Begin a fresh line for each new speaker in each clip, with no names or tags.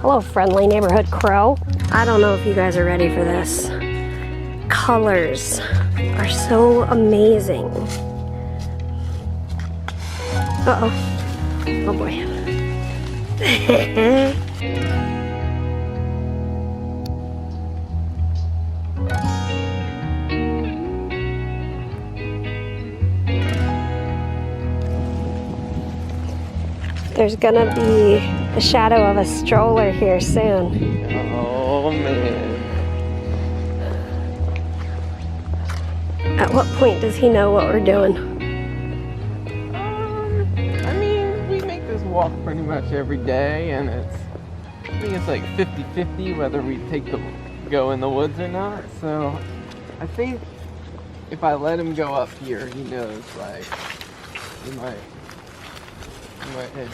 Hello, friendly neighborhood crow. I don't know if you guys are ready for this. Colors are so amazing. Uh-oh. Oh boy. There's gonna be a shadow of a stroller here soon.
Oh man.
At what point does he know what we're doing?
I mean, we make this walk pretty much every day, and I think it's like 50-50 whether we go in the woods or not. So I think if I let him go up here, he knows, like, he might head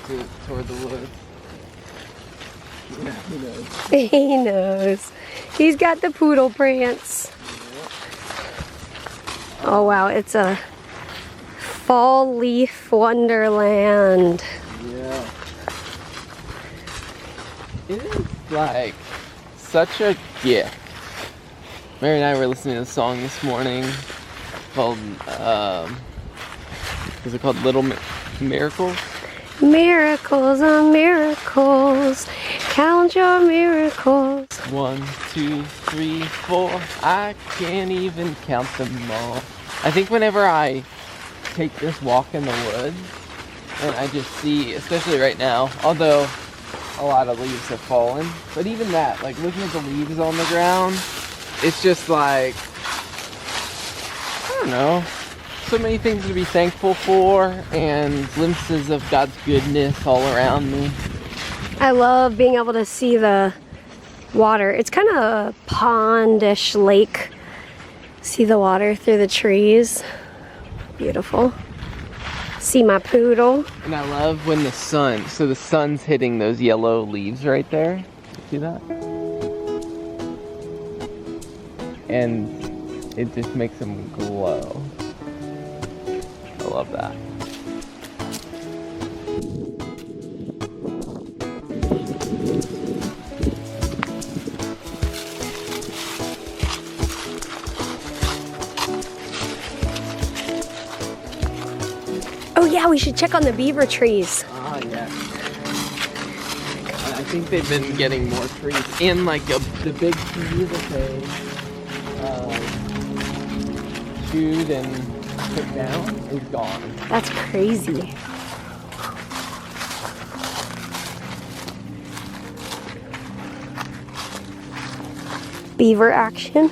toward the woods. Yeah, he knows.
He knows. He's got the poodle prance. Oh wow, it's a fall leaf wonderland.
Yeah. It is like such a gift. Mary and I were listening to a song this morning called, is it called Little Miracles?
Miracles on miracles, count your miracles.
1, 2, 3, 4, I can't even count them all. I think whenever I take this walk in the woods, and I just see, especially right now, although a lot of leaves have fallen, but even that, like looking at the leaves on the ground, it's just like, I don't know, so many things to be thankful for, and glimpses of God's goodness all around me.
I love being able to see the water. It's kind of a pondish lake. See the water through the trees. Beautiful. See my poodle.
And I love when the sun's hitting those yellow leaves right there. See that? And it just makes them glow. I love that.
Oh yeah, we should check on the beaver trees.
Ah, yeah. I think they've been getting more trees. And like the big tree that they chewed and took down is gone.
That's crazy. Beaver action.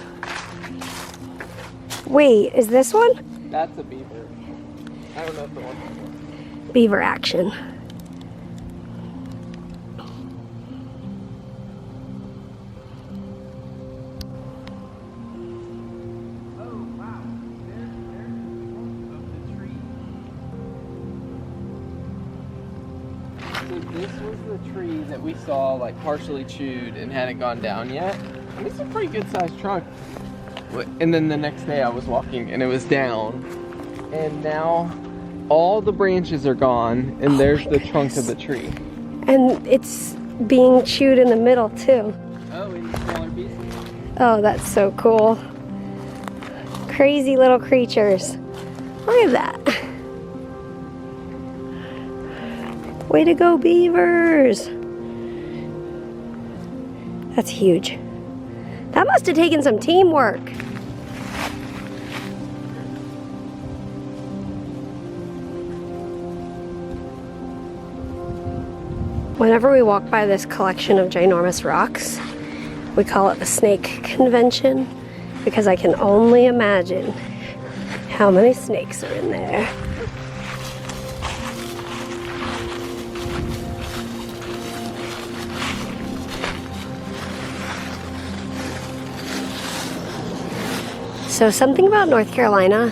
Wait, is this one?
That's a beaver. I don't know if the one.
Beaver action.
Oh wow! There's the trunk of the tree. So this was the tree that we saw, like partially chewed and hadn't gone down yet. I mean, it's a pretty good sized trunk. And then the next day I was walking and it was down, and now all the branches are gone, and there's the trunk of the tree.
And it's being chewed in the middle too.
Oh, in smaller pieces.
Oh, that's so cool. Crazy little creatures. Look at that. Way to go, beavers. That's huge. That must have taken some teamwork. Whenever we walk by this collection of ginormous rocks, we call it the snake convention, because I can only imagine how many snakes are in there. So something about North Carolina,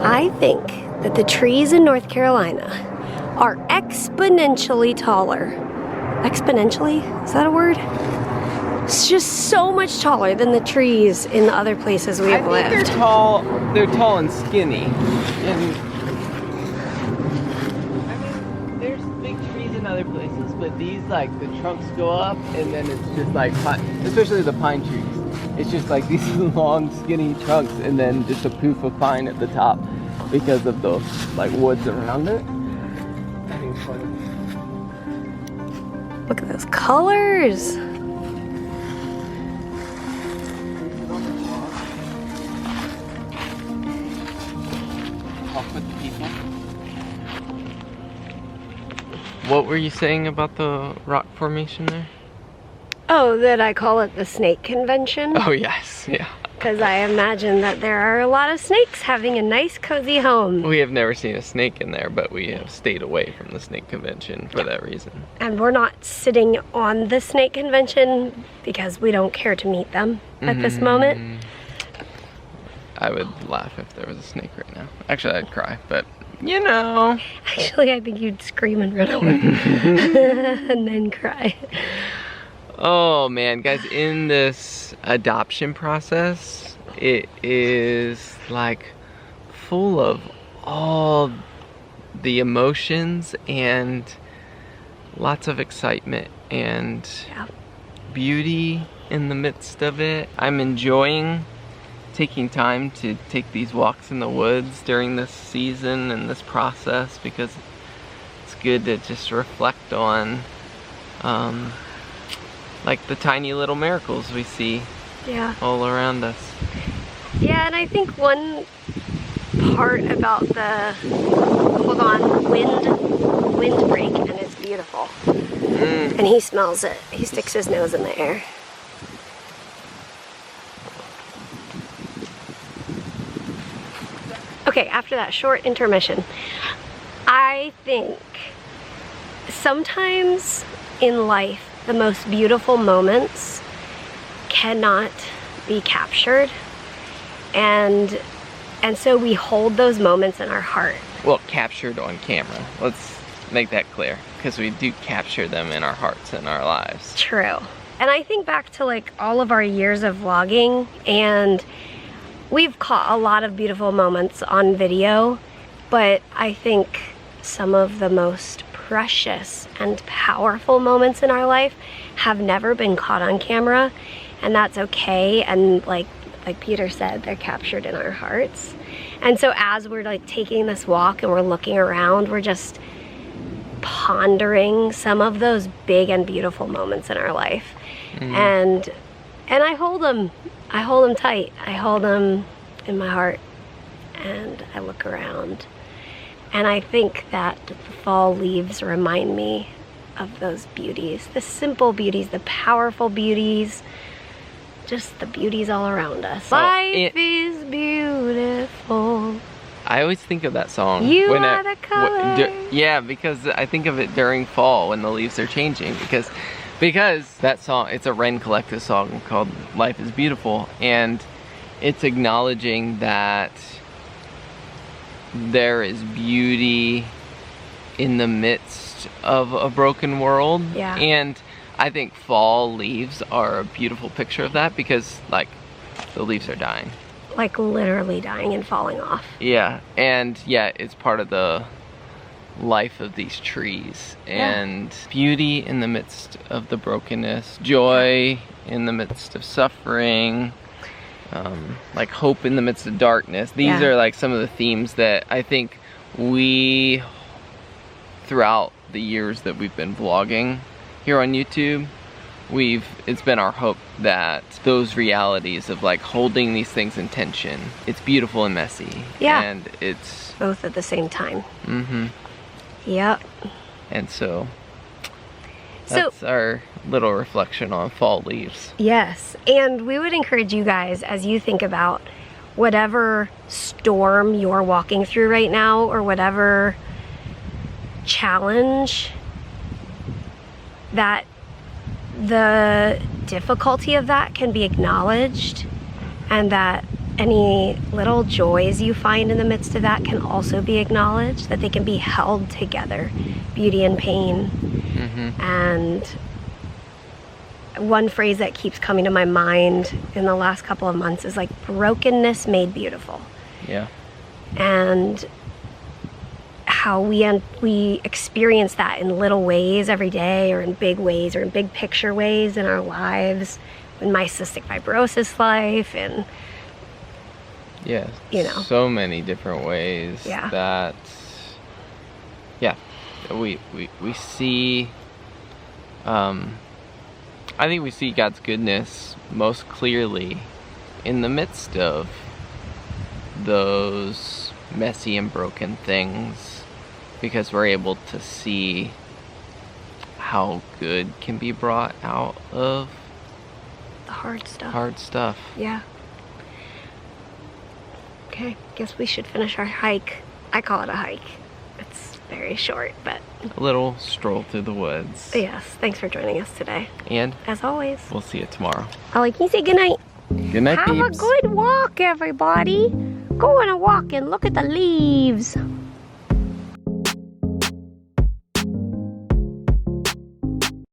I think that the trees in North Carolina are exponentially taller. Exponentially? Is that a word? It's just so much taller than the trees in the other places we have lived.
I think they're tall and skinny. And I mean, there's big trees in other places, but these trees, like the trunks go up and then it's just like, especially the pine trees. It's just like these long skinny trunks and then just a poof of pine at the top because of the like woods around it. I think it's funny.
Look at those colors.
Talk with the people. What were you saying about the rock formation there?
Oh, that I call it the snake convention.
Oh yes, yeah.
Because I imagine that there are a lot of snakes having a nice cozy home.
We have never seen a snake in there, but we have stayed away from the snake convention for that reason.
And we're not sitting on the snake convention because we don't care to meet them at this moment.
I would laugh if there was a snake right now. Actually, I'd cry, but you know.
Actually, I think you'd scream and run away and then cry.
Oh man, guys, in this adoption process, it is like full of all the emotions and lots of excitement and beauty in the midst of it. I'm enjoying taking time to take these walks in the woods during this season and this process because it's good to just reflect on like the tiny little miracles we see all around us.
Yeah, and I think one part about the windbreak, and it's beautiful. And he smells it. He sticks his nose in the air. Okay, after that short intermission, I think sometimes in life the most beautiful moments cannot be captured, and so we hold those moments in our heart.
Well, captured on camera. Let's make that clear, because we do capture them in our hearts and our lives.
True. And I think back to like all of our years of vlogging, and we've caught a lot of beautiful moments on video, but I think some of the most precious and powerful moments in our life have never been caught on camera, and that's okay. And like Peter said, they're captured in our hearts. And so as we're like taking this walk and we're looking around, we're just pondering some of those big and beautiful moments in our life. And I hold them tight. I hold them in my heart, and I look around. And I think that the fall leaves remind me of those beauties, the simple beauties, the powerful beauties, just the beauties all around us. Life is beautiful.
I always think of that song.
You are the color.
Yeah, because I think of it during fall when the leaves are changing, because that song, it's a Wren Collective song called Life is Beautiful, and it's acknowledging that there is beauty in the midst of a broken world.
Yeah.
And I think fall leaves are a beautiful picture of that, because like the leaves are dying.
Like literally dying and falling off.
Yeah, and yeah, it's part of the life of these trees, and beauty in the midst of the brokenness, joy in the midst of suffering, like hope in the midst of darkness. These are like some of the themes that I think we, throughout the years that we've been vlogging here on YouTube, it's been our hope that those realities of like holding these things in tension, it's beautiful and messy.
Yeah.
And it's
both at the same time. Yep.
And so that's our little reflection on fall leaves.
Yes, and we would encourage you guys, as you think about whatever storm you're walking through right now, or whatever challenge, that the difficulty of that can be acknowledged, and that any little joys you find in the midst of that can also be acknowledged, that they can be held together, beauty and pain. And one phrase that keeps coming to my mind in the last couple of months is like brokenness made beautiful.
Yeah.
And how we experience that in little ways every day, or in big ways, or in big picture ways in our lives, in my cystic fibrosis life, and
yes,
you know,
so many different ways that we see. I think we see God's goodness most clearly in the midst of those messy and broken things, because we're able to see how good can be brought out of
the hard stuff.
Hard stuff.
Yeah. Okay, guess we should finish our hike. I call it a hike. It's very short, but
a little stroll through the woods.
Yes, thanks for joining us today.
And
as always,
we'll see you tomorrow.
Ollie, can you say goodnight?
Good night,
Have
peeps.
a good walk, everybody. Go on a walk and look at the leaves.